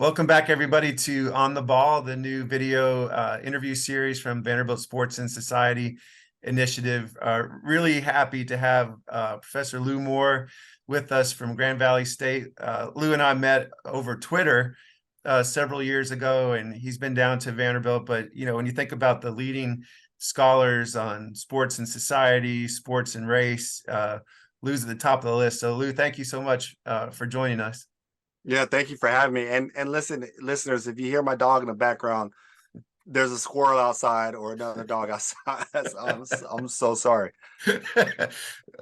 Welcome back, everybody, to On the Ball, the new video interview series from Vanderbilt Sports and Society Initiative. Really happy to have Professor Lou Moore with us from Grand Valley State. Lou and I met over Twitter several years ago, and he's been down to Vanderbilt. But, when you think about the leading scholars on sports and society, sports and race, Lou's at the top of the list. So, Lou, thank you so much for joining us. Yeah, thank you for having me. And listen, listeners, if you hear my dog in the background, there's a squirrel outside or another dog outside. I'm so sorry.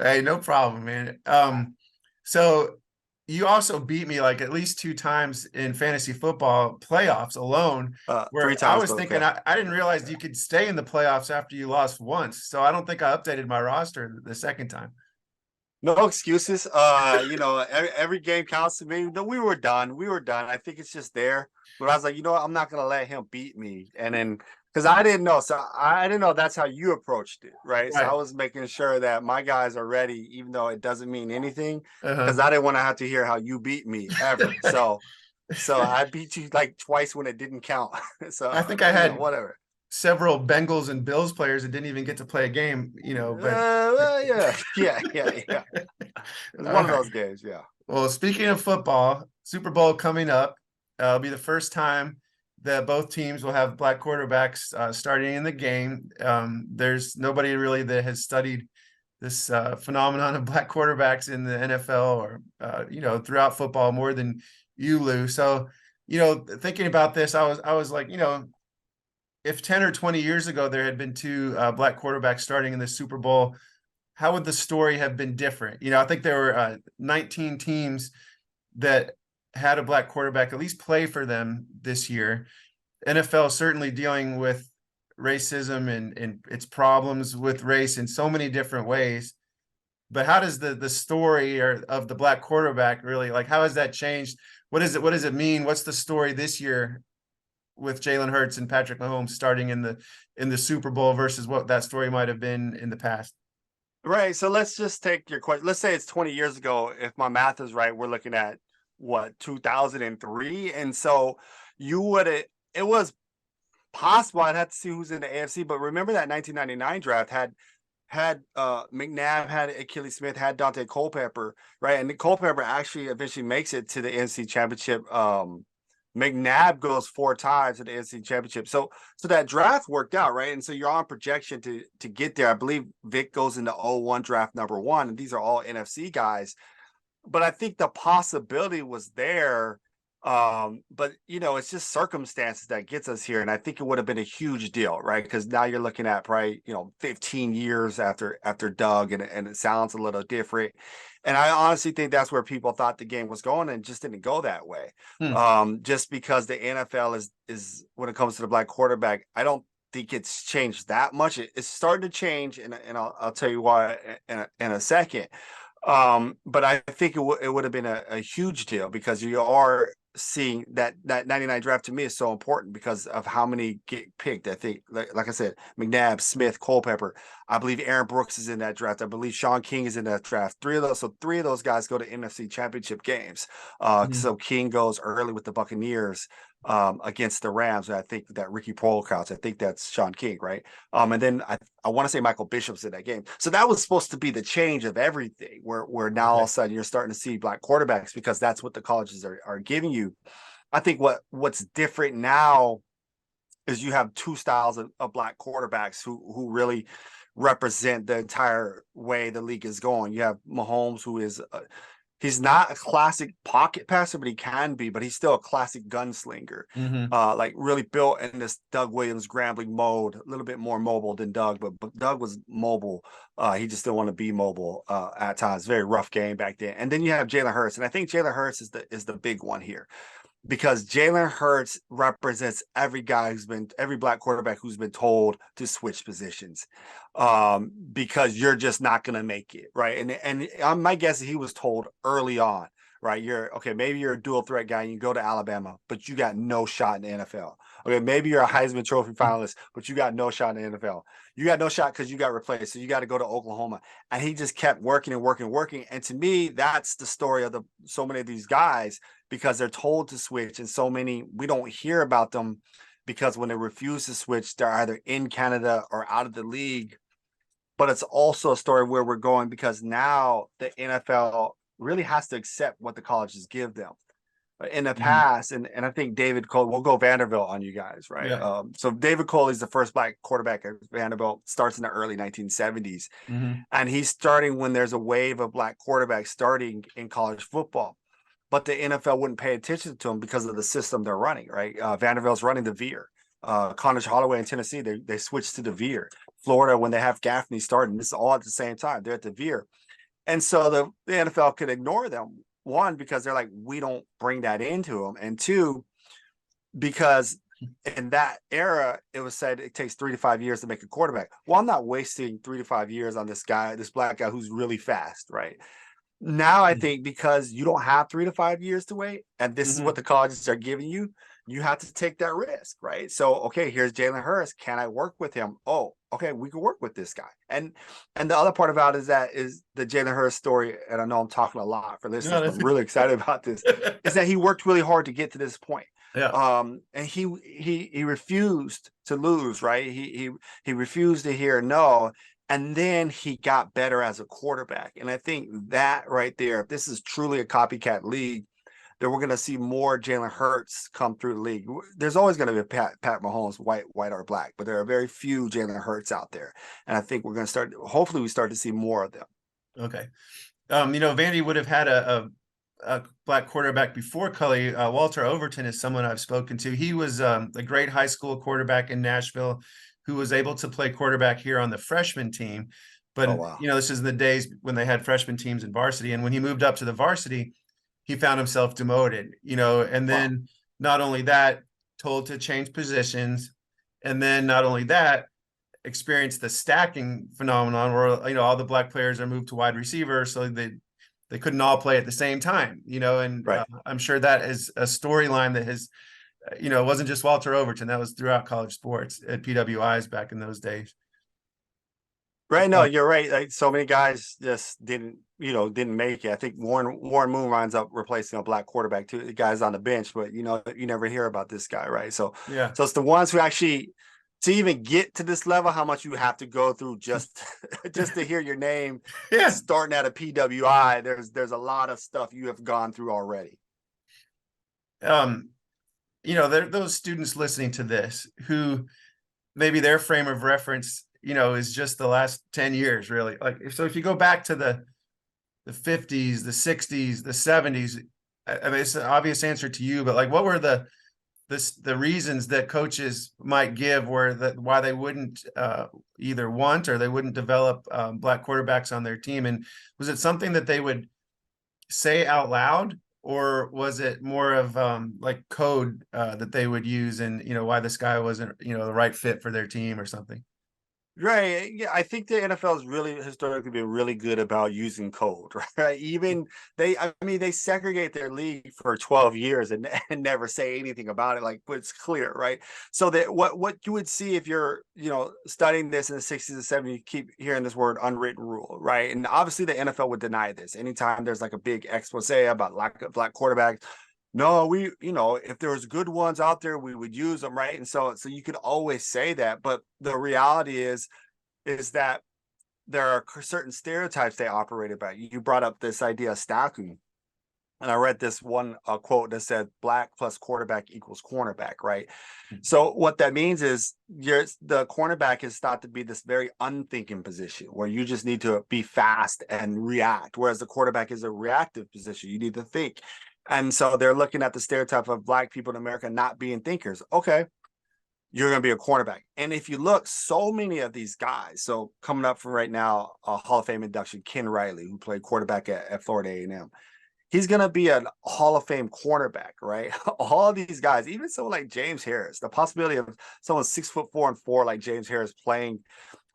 Hey, no problem, man. So you also beat me like at least 2 times in fantasy football playoffs alone, Three where I times, was but thinking okay. I didn't realize you could stay in the playoffs after you lost once. So I don't think I updated my roster the second time. No excuses. Every game counts to me. No, we were done. We were done. I think it's just there. But I was like, what? I'm not gonna let him beat me. And then because I didn't know, so I didn't know that's how you approached it, right? So I Right. was making sure that my guys are ready, even though it doesn't mean anything, Uh-huh. because I didn't want to have to hear how you beat me ever. So I beat you like twice when it didn't count. I So think I had whatever. several Bengals and Bills players that didn't even get to play a game, but Yeah. It was all one of right. those games. Yeah. Well, speaking of football, Super Bowl coming up. It'll be the first time that both teams will have black quarterbacks starting in the game. There's nobody really that has studied this phenomenon of black quarterbacks in the NFL or throughout football more than you, Lou. So, thinking about this, I was like, if 10 or 20 years ago there had been two black quarterbacks starting in the Super Bowl, how would the story have been different? I think there were 19 teams that had a black quarterback at least play for them this year. NFL certainly dealing with racism and its problems with race in so many different ways. But how does the story of the black quarterback really, like, how has that changed? What does it mean? What's the story this year with Jalen Hurts and Patrick Mahomes starting in the Super Bowl versus what that story might have been in the past? Right. So let's just take your question. Let's say it's 20 years ago. If my math is right, we're looking at what, 2003. And so you would it was possible. I'd have to see who's in the AFC, but remember that 1999 draft had McNabb, had Achilles Smith, had Dante Culpepper, right? And Culpepper actually eventually makes it to the NFC Championship. McNabb goes 4 times to the NFC Championship. So that draft worked out, right? And so you're on projection to get there. I believe Vic goes into 01 draft #1, and these are all NFC guys. But I think the possibility was there. But it's just circumstances that gets us here. And I think it would have been a huge deal, right? Because now you're looking at probably, 15 years after Doug, and it sounds a little different. And I honestly think that's where people thought the game was going and just didn't go that way. Hmm. Just because the NFL is when it comes to the black quarterback, I don't think it's changed that much. It's starting to change, and I'll tell you why in a second. But I think it would have been a huge deal because you are seeing that 99 draft to me is so important because of how many get picked. I think, like I said, McNabb, Smith, Culpepper. I believe Aaron Brooks is in that draft. I believe Sean King is in that draft. Three of those guys go to NFC Championship games. Hmm. So King goes early with the Buccaneers against the Rams. And I think that Ricky Prohlkrauts, I think that's Sean King, right? And then I want to say Michael Bishop's in that game. So that was supposed to be the change of everything, where now all of Okay. a sudden you're starting to see black quarterbacks because that's what the colleges are giving you. I think what's different now is you have two styles of black quarterbacks who really represent the entire way the league is going. You have Mahomes, who is he's not a classic pocket passer, but he can be. But he's still a classic gunslinger, Hmm. like really built in this Doug Williams Grambling mode. A little bit more mobile than Doug, but Doug was mobile. He just didn't want to be mobile at times. Very rough game back then. And then you have Jalen Hurts, and I think Jalen Hurts is the big one here because Jalen Hurts represents every black quarterback who's been told to switch positions, because you're just not going to make it, right? And my guess is he was told early on, right? You're okay. Maybe you're a dual threat guy and you go to Alabama, but you got no shot in the NFL. Okay, maybe you're a Heisman Trophy finalist, but you got no shot in the NFL. You got no shot because you got replaced, so you got to go to Oklahoma. And he just kept working and working and working. And to me, that's the story of so many of these guys. because they're told to switch. And so many, we don't hear about them because when they refuse to switch, they're either in Canada or out of the league. But it's also a story where we're going because now the NFL really has to accept what the colleges give them. In the Mhm. past, and I think David Cole, we'll go Vanderbilt on you guys, right? Yeah. So David Cole is the first black quarterback at Vanderbilt, starts in the early 1970s. Mhm. And he's starting when there's a wave of black quarterbacks starting in college football. But the NFL wouldn't pay attention to him because of the system they're running, right? Vanderbilt's running the veer. Connors Holloway in Tennessee, they switched to the veer. Florida, when they have Gaffney starting, this is all at the same time. They're at the veer. And so the NFL could ignore them. One, because they're like, we don't bring that into them. And two, because in that era, it was said it takes 3 to 5 years to make a quarterback. Well, I'm not wasting 3 to 5 years on this guy, this black guy who's really fast, right? Now I think because you don't have 3 to 5 years to wait, and this is what Mhm. the colleges are giving you, you have to take that risk, right? So, okay, here's Jalen Hurts. Can I work with him? Oh, okay, we can work with this guy. And the other part about it is the Jalen Hurts story, and I know I'm talking a lot for No, listeners, but that's I'm really excited about this, is that he worked really hard to get to this point. yeah. And he refused to lose, right? He refused to hear no, and then he got better as a quarterback. And I think that right there, if this is truly a copycat league, then we're going to see more Jalen Hurts come through the league. There's always going to be a Pat Mahomes, white or black, but there are very few Jalen Hurts out there. And I think we're going to start, hopefully we start to see more of them. Okay. Vandy would have had a black quarterback before Cully. Walter Overton is someone I've spoken to. He was a great high school quarterback in Nashville who was able to play quarterback here on the freshman team. But, Oh, wow. this is the days when they had freshman teams in varsity. And when he moved up to the varsity, he found himself demoted, and Wow. then not only that, told to change positions. And then not only that, experienced the stacking phenomenon where all the black players are moved to wide receiver, so they couldn't all play at the same time. And Right. I'm sure that is a storyline that has, it wasn't just Walter Overton. That was throughout college sports at PWIs back in those days. Right. No, you're right. Like, so many guys just didn't make it. I think Warren Moon winds up replacing a black quarterback too. The guy's on the bench, but you never hear about this guy, right? So Yeah, it's the ones who actually, to even get to this level, how much you have to go through just just to hear your name yeah. starting at a PWI. There's a lot of stuff you have gone through already. um those students listening to this who maybe their frame of reference is just the last 10 years, really. Like, if you go back to the 50s, the 60s, the 70s, I mean, it's an obvious answer to you, but like, what were the reasons that coaches might give why they wouldn't either want or they wouldn't develop black quarterbacks on their team? And was it something that they would say out loud, or was it more of like code that they would use, and why this guy wasn't the right fit for their team or something? Right. Yeah, I think the NFL has really historically been really good about using code, right? Even I mean, they segregate their league for 12 years and never say anything about it, like, but it's clear, right? So that what you would see if you're, studying this in the 60s and 70s, you keep hearing this word unwritten rule, right? And obviously the NFL would deny this. Anytime there's like a big expose about lack of black quarterbacks, no, if there was good ones out there, we would use them, right? And so you could always say that, but the reality is that there are certain stereotypes they operated by. You brought up this idea of stacking, and I read this one quote that said black plus quarterback equals cornerback, right? So what that means is the cornerback is thought to be this very unthinking position where you just need to be fast and react, whereas the quarterback is a reactive position. You need to think. And so they're looking at the stereotype of black people in America not being thinkers. Okay, you're going to be a cornerback. And if you look, so many of these guys, so coming up for right now, a Hall of Fame induction, Ken Riley, who played quarterback at Florida A&M. He's going to be a Hall of Fame cornerback, right? All of these guys, even someone like James Harris, the possibility of someone 6'4" like James Harris playing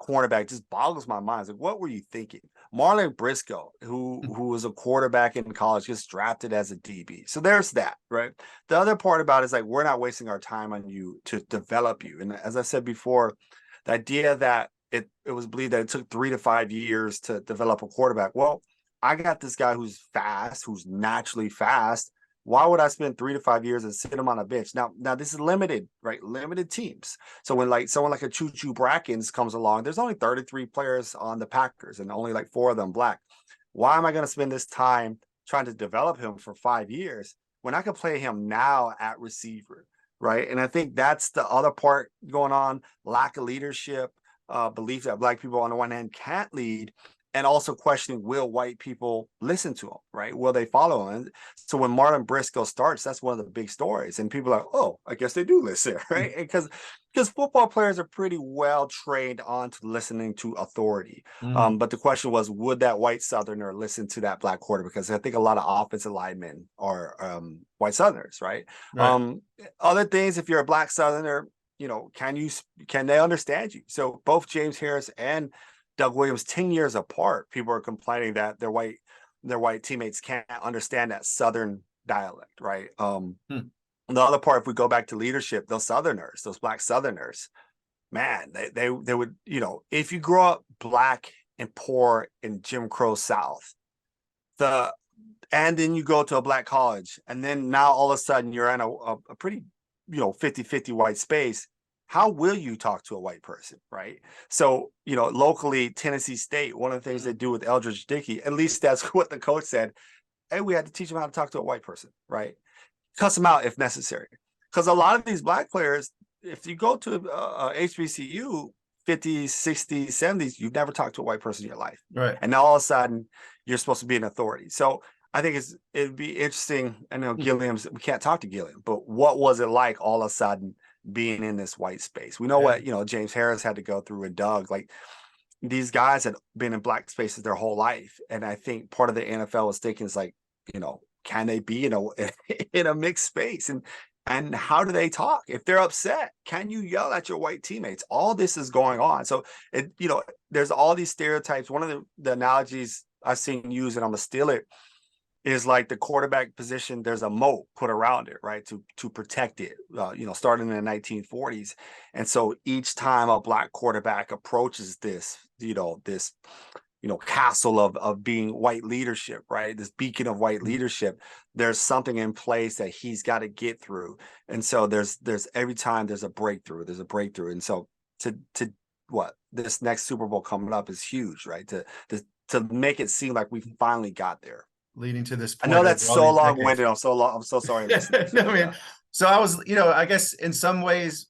cornerback just boggles my mind. It's like, what were you thinking? Marlon Briscoe, who was a quarterback in college, gets drafted as a DB. So there's that, right? The other part about it is like, we're not wasting our time on you to develop you. And as I said before, the idea that it was believed that it took 3 to 5 years to develop a quarterback. Well, I got this guy who's fast, who's naturally fast, Why would I spend 3 to 5 years and sit him on a bench? Now this is limited, right? Limited teams. So when like someone like a Choo Choo Brackens comes along, there's only 33 players on the Packers and only like 4 of them black. Why am I going to spend this time trying to develop him for 5 years when I could play him now at receiver, right? And I think that's the other part going on: lack of leadership, belief that black people on the one hand can't lead, and also questioning, will white people listen to him, right? Will they follow him? And so when Marlon Briscoe starts, that's one of the big stories, and people are like, oh, I guess they do listen, right? Because football players are pretty well trained on to listening to authority. Mhm. But the question was, would that white Southerner listen to that black quarterback? Because I think a lot of offensive linemen are white Southerners, right? Right. Other things, if you're a black Southerner, can they understand you? So both James Harris and Doug Williams, 10 years apart, people are complaining that their white teammates can't understand that Southern dialect, right? Hmm. The other part, if we go back to leadership, those Southerners, those black Southerners, man, they would, if you grow up black and poor in Jim Crow South, and then you go to a black college, and then now all of a sudden you're in a pretty, 50-50 white space. How will you talk to a white person, right? So, locally, Tennessee State, one of the things they do with Eldridge Dickey, at least that's what the coach said. Hey, we had to teach them how to talk to a white person, right? Cuss them out if necessary. Because a lot of these black players, if you go to HBCU, 50s, 60s, 70s, you've never talked to a white person in your life. Right. And now all of a sudden, you're supposed to be an authority. So I think it'd be interesting. I know Gilliam's, we can't talk to Gilliam, but what was it like all of a sudden being in this white space? We know what, James Harris had to go through, and Doug, like, these guys had been in black spaces their whole life. And I think part of the NFL was thinking is like, can they be in a mixed space? And how do they talk? If they're upset, can you yell at your white teammates? All this is going on. So there's all these stereotypes. One of the analogies I've seen used, and I'm gonna steal it, is like the quarterback position. There's a moat put around it, right, to protect it. Starting in the 1940s, and so each time a black quarterback approaches this castle of being white leadership, right, this beacon of white leadership, there's something in place that he's got to get through. And so there's every time there's a breakthrough. And so to what this next Super Bowl coming up is huge, right? To make it seem like we finally got there. Leading to this I point know over that's all so these long-winded. decades. I'm so sorry, listeners. No, I mean, so I was, I guess in some ways,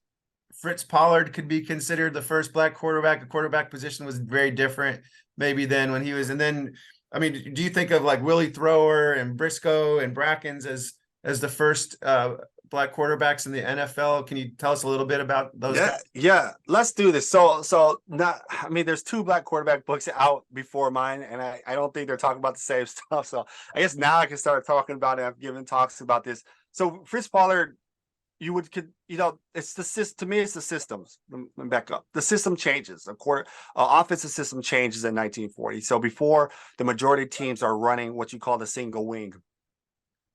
Fritz Pollard could be considered the first black quarterback. The quarterback position was very different maybe than when he was. And then, I mean, do you think of like Willie Thrower and Briscoe and Brackens as the first black quarterbacks in the NFL? Can you tell us a little bit about those guys? Yeah. Let's do this. There's 2 black quarterback books out before mine, and I don't think they're talking about the same stuff. So I guess now I can start talking about it. I've given talks about this. So Fritz Pollard, it's the system. To me, it's the systems. Let me back up. The system changes. Offensive system changes in 1940. So before, the majority of teams are running what you call the single wing.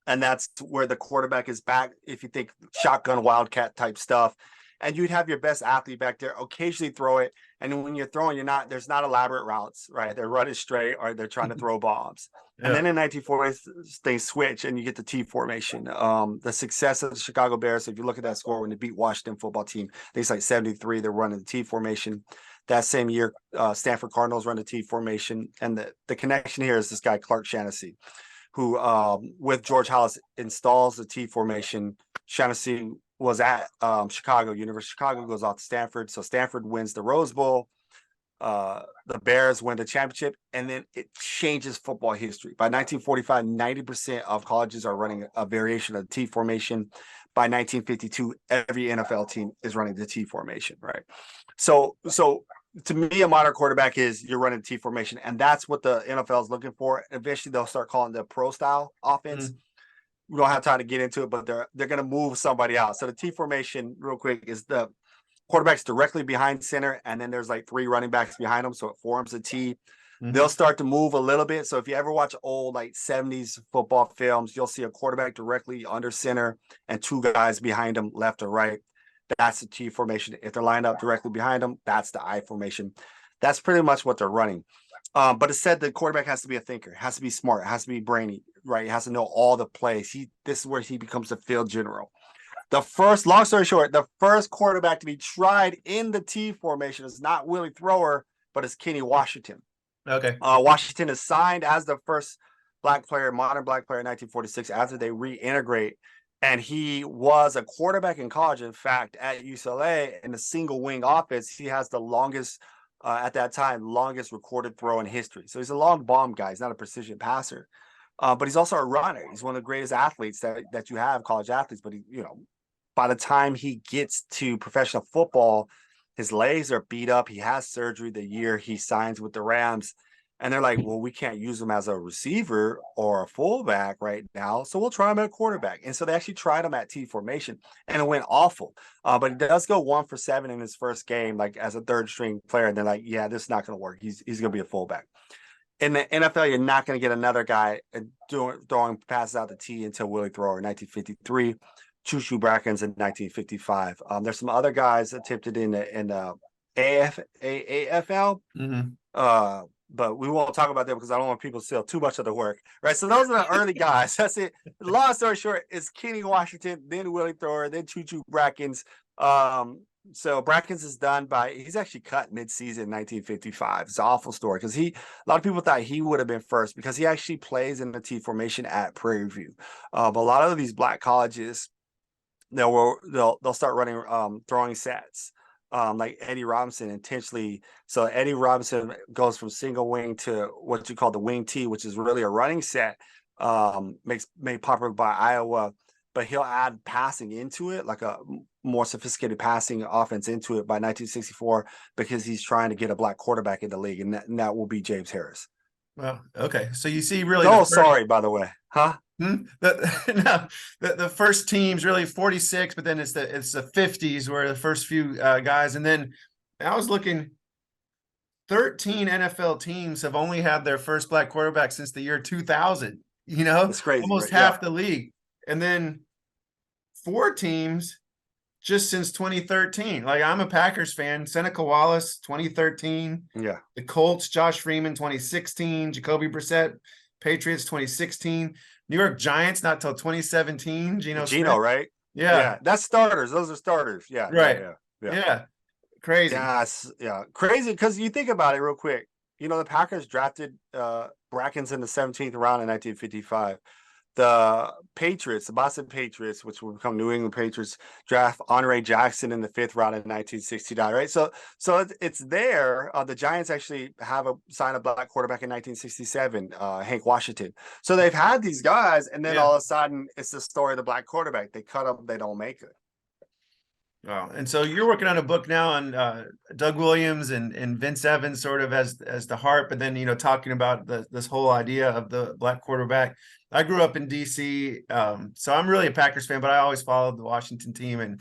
And that's where the quarterback is back. If you think shotgun wildcat type stuff, and you'd have your best athlete back there occasionally throw it. And when you're throwing, there's not elaborate routes, right? They're running straight or they're trying to throw bombs. And then in 1940, they switch and you get the T formation. The success of the Chicago Bears, if you look at that score when they beat Washington football team, I think it's like 73, they're running the T formation. That same year, Stanford Cardinals run the T formation. And the connection here is this guy, Clark Shaughnessy, who with George Halas installs the T formation. Shaughnessy was at Chicago. University of Chicago goes off to Stanford. So Stanford wins the Rose Bowl. The Bears win the championship, and then it changes football history. By 1945, 90% of colleges are running a variation of the T formation. By 1952, every NFL team is running the T formation, right? So to me, a modern quarterback is you're running T formation, and that's what the NFL is looking for. Eventually, they'll start calling the pro style offense. We don't have time to get into it, but they're going to move somebody out. So the T formation, real quick, is the quarterback's directly behind center, and then there's like 3 running backs behind them, so it forms a T. They'll start to move a little bit. So if you ever watch old like 70s football films, you'll see a quarterback directly under center and 2 guys behind him, left or right. That's the T formation. If they're lined up directly behind them, that's the I formation. That's pretty much what they're running. But it said the quarterback has to be a thinker, has to be smart, has to be brainy, right? He has to know all the plays. This is where he becomes the field general. Long story short, the first quarterback to be tried in the T formation is not Willie Thrower, but it's Kenny Washington. Okay. Washington is signed as the first modern black player in 1946 after they reintegrate. And he was a quarterback in college. In fact, at UCLA in the single wing offense, he has the longest, at that time, longest recorded throw in history. So he's a long bomb guy. He's not a precision passer. But he's also a runner. He's one of the greatest athletes that you have, college athletes. But by the time he gets to professional football, his legs are beat up. He has surgery the year he signs with the Rams. And they're like, well, we can't use him as a receiver or a fullback right now, so we'll try him at a quarterback. And so they actually tried him at T formation, and it went awful. But he does go 1 for 7 in his first game, like as a third string player. And they're like, yeah, this is not going to work. He's going to be a fullback. In the NFL, you're not going to get another guy throwing passes out the T until Willie Thrower in 1953. Choo-Choo Brackens in 1955. There's some other guys attempted in the AFL. Mm-hmm. But we won't talk about that because I don't want people to steal too much of the work, right? So those are the early guys. That's it. Long story short, it's Kenny Washington, then Willie Thrower, then Choo-Choo Brackens. So Brackens is done he's actually cut mid-season in 1955. It's an awful story because a lot of people thought he would have been first because he actually plays in the T formation at Prairie View. But a lot of these black colleges, they'll start running throwing sets. Like Eddie Robinson intentionally. So Eddie Robinson goes from single wing to what you call the wing T, which is really a running set, made popular by Iowa, but he'll add passing into it, like a more sophisticated passing offense into it by 1964, because he's trying to get a black quarterback in the league, and that will be James Harris. Well, okay. So you see really sorry, by the way. Huh? The first team's really 46, but then it's the 50s where the first few guys, and then I was looking, 13 NFL teams have only had their first black quarterback since the year 2000. That's crazy. Almost right? half the league, and then 4 teams just since 2013. Like, I'm a Packers fan. Seneca Wallace, 2013. Yeah. The Colts, Josh Freeman, 2016. Jacoby Brissett, Patriots, 2016. New York Giants, not till 2017. Geno Smith. Right? Yeah. That's starters. Those are starters. Yeah. Right. Yeah. Crazy. Yeah. Crazy, because you think about it real quick. The Packers drafted Brackens in the 17th round in 1955. The Boston Patriots, which will become New England Patriots, draft Andre Jackson in the 5th round in 1969, right? So it's there. The Giants actually sign a black quarterback in 1967, Hank Washington. So they've had these guys, and then all of a sudden, it's the story of the black quarterback. They cut them, they don't make it. Wow. And so you're working on a book now on Doug Williams and Vince Evans, sort of as the heart, but then talking about this whole idea of the black quarterback. I grew up in DC, so I'm really a Packers fan, but I always followed the Washington team. And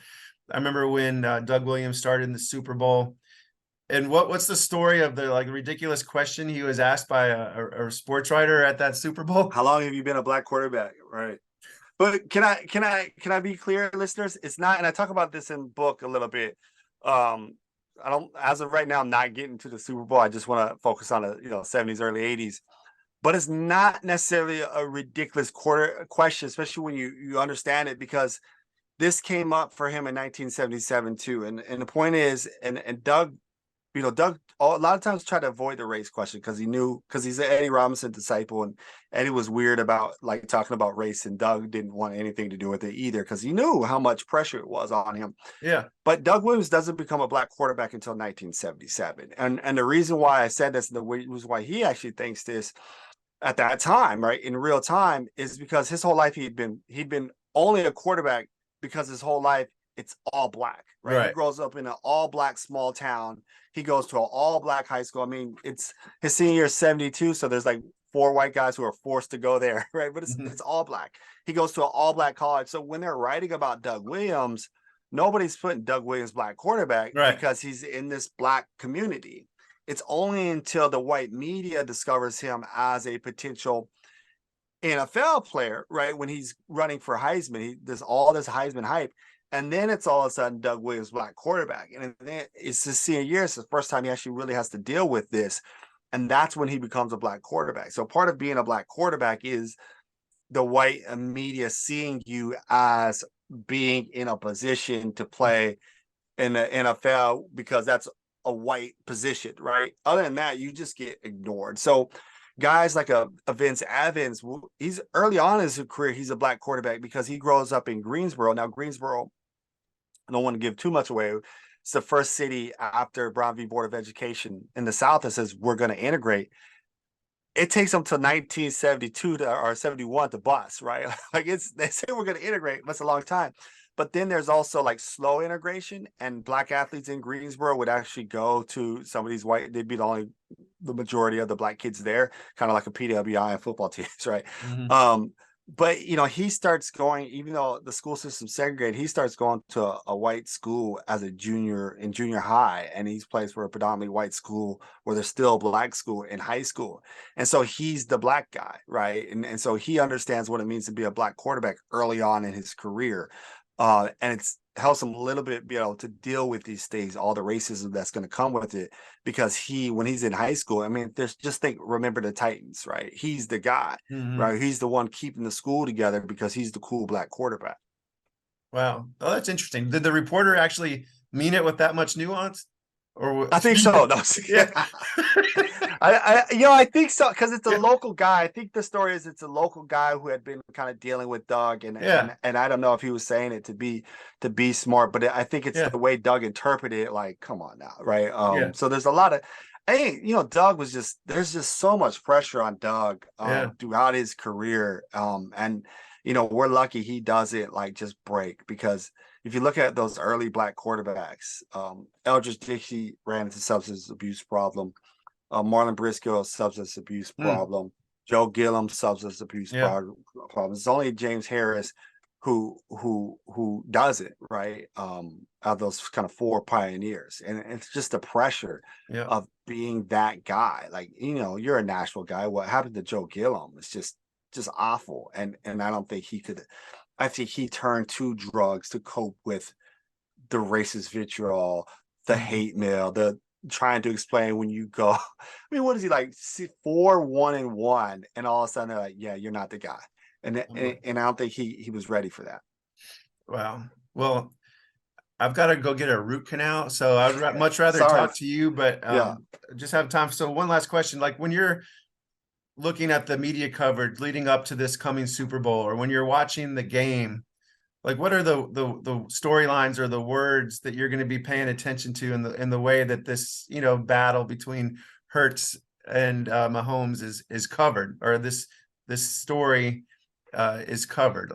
I remember when Doug Williams started in the Super Bowl. And what's the story of the ridiculous question he was asked by a sports writer at that Super Bowl? How long have you been a black quarterback? Right. But can I be clear, listeners? It's not, and I talk about this in the book a little bit. I don't, as of right now, I'm not getting to the Super Bowl. I just want to focus on the 70s, early 80s. But it's not necessarily a ridiculous question, especially when you understand it, because this came up for him in 1977 too. And the point is, and Doug, Doug a lot of times tried to avoid the race question because he's an Eddie Robinson disciple, and Eddie was weird about talking about race, and Doug didn't want anything to do with it either because he knew how much pressure it was on him. Yeah. But Doug Williams doesn't become a black quarterback until 1977. And the reason why I said this, and the reason why he actually thinks this at that time, right, in real time, is because his whole life he'd been only a quarterback because his whole life it's all black, right? He grows up in an all black small town. He goes to an all black high school. I mean, it's his senior year 72, so there's 4 white guys who are forced to go there, right? But it's all black. He goes to an all black college. So when they're writing about Doug Williams, nobody's putting Doug Williams black quarterback because he's in this black community. It's only until the white media discovers him as a potential NFL player, right? When he's running for Heisman, there's all this Heisman hype. And then it's all of a sudden Doug Williams, black quarterback. And then it's his senior year. It's the first time he actually really has to deal with this. And that's when he becomes a black quarterback. So part of being a black quarterback is the white media seeing you as being in a position to play in the NFL because that's a white position, right? Other than that, you just get ignored. So guys like a Vince Evans, he's early on in his career, he's a black quarterback because he grows up in Greensboro. Now, Greensboro, I don't want to give too much away. It's the first city after Brown v. Board of Education in the South that says we're going to integrate. It takes them till 1972 or 71 to bust, right? Like they say we're going to integrate, but it's a long time. But then there's also like slow integration, and black athletes in Greensboro would actually go to some of these white. They'd be the majority of the black kids there, kind of like a PWI and football teams, right? Mm-hmm. But he starts going, even though the school system's segregated, he starts going to a white school as a junior in junior high, and he's plays for a predominantly white school where there's still a black school in high school. And so he's the black guy, right? And so he understands what it means to be a black quarterback early on in his career. And it's helps him a little bit be able to deal with these things, all the racism that's going to come with it, because when he's in high school, I mean, remember the Titans, right? He's the guy, Mm-hmm. right? He's the one keeping the school together because he's the cool black quarterback. Wow. Oh, that's interesting. Did the reporter actually mean it with that much nuance? Or I think so. No, yeah. I think so because it's a Yeah. local guy. I think the story is it's a local guy who had been kind of dealing with Doug, and Yeah. I don't know if he was saying it to be smart, but I think it's Yeah. the way Doug interpreted it. Like, come on now, right? Yeah. So there's a lot of, hey, Doug was there's just so much pressure on Doug Yeah. throughout his career, and we're lucky he doesn't like just break because if you look at those early black quarterbacks, Eldridge Dixie ran into substance abuse problem. Marlon Briscoe, substance abuse Mm. problem. Joe Gillum, substance abuse Yeah. problem. It's only James Harris who does it, right? Out of those kind of four pioneers, and it's just the pressure Yeah. of being that guy. Like you're a Nashville guy. What happened to Joe Gillum? It's just awful, and I don't think he could. I think he turned to drugs to cope with the racist vitriol, the Mm-hmm. hate mail, the trying to explain when you go. I mean, what is he like? 4-1-1, and all of a sudden they're like, "Yeah, you're not the guy," Oh, boy. and I don't think he was ready for that. Wow. Well, I've got to go get a root canal, so I'd much rather Sorry. talk to you, but Yeah. just have time. So one last question, like when you're looking at the media coverage leading up to this coming Super Bowl, or when you're watching the game, like what are the storylines or the words that you're going to be paying attention to in the way that this battle between Hurts and Mahomes is covered, or this story is covered?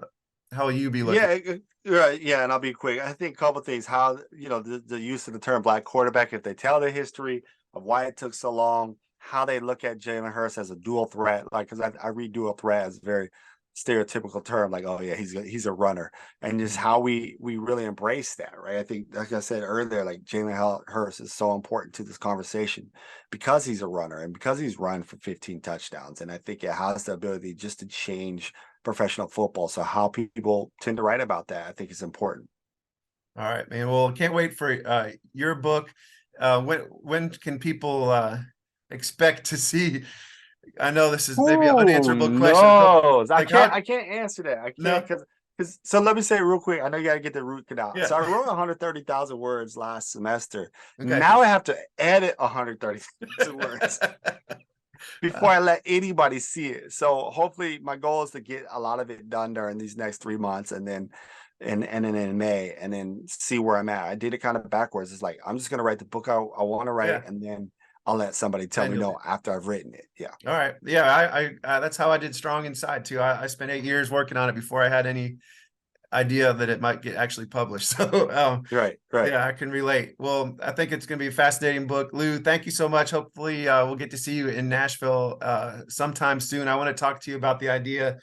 How will you be looking? Yeah, right. Yeah, and I'll be quick. I think a couple of things. How the use of the term black quarterback, if they tell the history of why it took so long, how they look at Jalen Hurts as a dual threat, like because I read dual threat as a very stereotypical term, like oh yeah, he's a runner, and just how we really embrace that, right? I think, like I said earlier, like Jalen Hurts is so important to this conversation because he's a runner and because he's run for 15 touchdowns, and I think it has the ability just to change professional football. So how people tend to write about that, I think is important. All right, man. Well, can't wait for your book. When can people expect to see? I know this is maybe an Who unanswerable question. So, knows? like how? I can't answer that. I can't No, because so let me say real quick. I know you got to get the root canal. yeah. So I wrote 130,000 words last semester. Okay. Now I have to edit 130,000 words before I let anybody see it. So hopefully my goal is to get a lot of it done during these next 3 months, and then and then in May, and then see where I'm at. I did it kind of backwards. It's like I'm just gonna write the book I want to write, Yeah. and then I'll let somebody tell Then me you'll no after I've written it. Yeah. All right. Yeah, I that's how I did Strong Inside too. I spent 8 years working on it before I had any idea that it might get actually published. So Right. Right. yeah, I can relate. Well, I think it's going to be a fascinating book. Lou, thank you so much. Hopefully we'll get to see you in Nashville sometime soon. I want to talk to you about the idea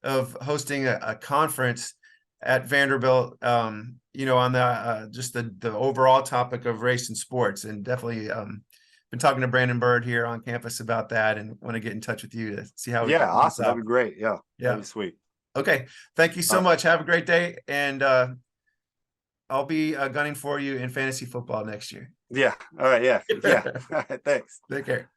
of hosting a conference at Vanderbilt, on the just the overall topic of race and sports, and definitely been talking to Brandon Bird here on campus about that, and want to get in touch with you to see how we Yeah. can do this Awesome. That'd out. be great. Yeah. That'd Yeah. be sweet. Okay. Thank you All so right. much. Have a great day, and I'll be gunning for you in fantasy football next year. Yeah. All right. Yeah. Yeah. All right. Thanks. Take care.